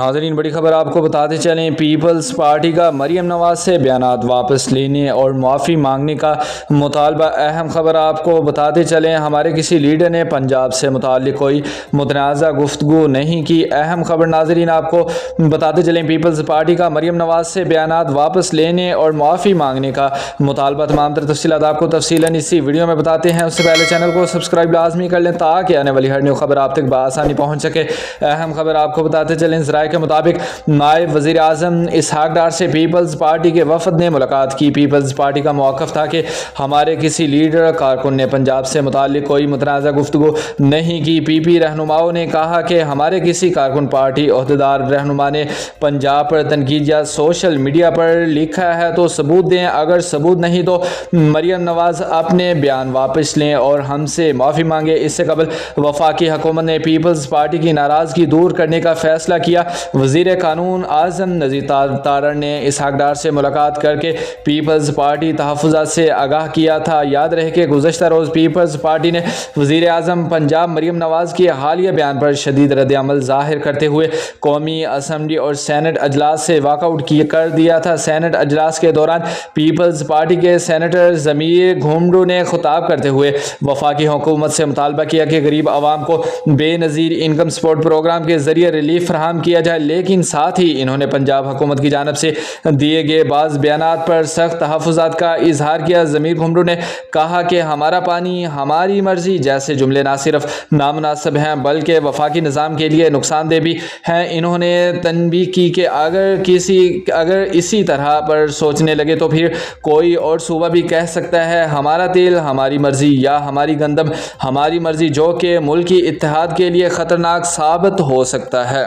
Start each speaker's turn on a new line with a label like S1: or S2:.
S1: ناظرین بڑی خبر آپ کو بتاتے چلیں، پیپلز پارٹی کا مریم نواز سے بیانات واپس لینے اور معافی مانگنے کا مطالبہ۔ اہم خبر آپ کو بتاتے چلیں، ہمارے کسی لیڈر نے پنجاب سے متعلق کوئی متنازع گفتگو نہیں کی۔ اہم خبر ناظرین آپ کو بتاتے چلیں، پیپلز پارٹی کا مریم نواز سے بیانات واپس لینے اور معافی مانگنے کا مطالبہ۔ تمام تر تفصیلات آپ کو تفصیلاً اسی ویڈیو میں بتاتے ہیں، اس سے پہلے چینل کو سبسکرائب لازمی کر لیں تاکہ آنے والی ہر نیو خبر آپ تک بآسانی پہنچ سکے۔ اہم خبر آپ کو بتاتے چلیں، ذرائع کے مطابق نائب وزیر اعظم اسحاق ڈار سے پیپلز پارٹی کے وفد نے ملاقات کی۔ پیپلز پارٹی کا موقف تھا کہ ہمارے کسی لیڈر کارکن نے پنجاب سے متعلق کوئی متنازع گفتگو نہیں کی۔ پی پی رہنماؤں نے کہا کہ ہمارے کسی کارکن پارٹی عہدیدار رہنما نے پنجاب پر تنقید یا سوشل میڈیا پر لکھا ہے تو ثبوت دیں، اگر ثبوت نہیں تو مریم نواز اپنے بیان واپس لیں اور ہم سے معافی مانگے۔ اس سے قبل وفاقی حکومت نے پیپلز پارٹی کی ناراضگی دور کرنے کا فیصلہ کیا۔ وزیر قانون اعظم نذیر تارڑ نے اسحاق ڈار سے ملاقات کر کے پیپلز پارٹی تحفظات سے آگاہ کیا تھا۔ یاد رہے کہ گزشتہ روز پیپلز پارٹی نے وزیر اعظم پنجاب مریم نواز کے حالیہ بیان پر شدید رد عمل ظاہر کرتے ہوئے قومی اسمبلی اور سینٹ اجلاس سے واک آؤٹ کر دیا تھا۔ سینٹ اجلاس کے دوران پیپلز پارٹی کے سینیٹر ضمیر گھمرو نے خطاب کرتے ہوئے وفاقی حکومت سے مطالبہ کیا کہ غریب عوام کو بے نظیر انکم سپورٹ پروگرام کے ذریعے ریلیف فراہم کیا جائے، لیکن ساتھ ہی انہوں نے پنجاب حکومت کی جانب سے دیے گئے بعض بیانات پر سخت تحفظات کا اظہار کیا۔ ضمیر گھمرو نے کہا کہ ہمارا پانی ہماری مرضی جیسے جملے نہ صرف نامناسب ہیں بلکہ وفاقی نظام کے لیے نقصان دہ بھی ہیں۔ انہوں نے تنبیہ کی کہ اگر اسی طرح پر سوچنے لگے تو پھر کوئی اور صوبہ بھی کہہ سکتا ہے ہمارا تیل ہماری مرضی یا ہماری گندم ہماری مرضی، جو کہ ملکی اتحاد کے لیے خطرناک ثابت ہو سکتا ہے۔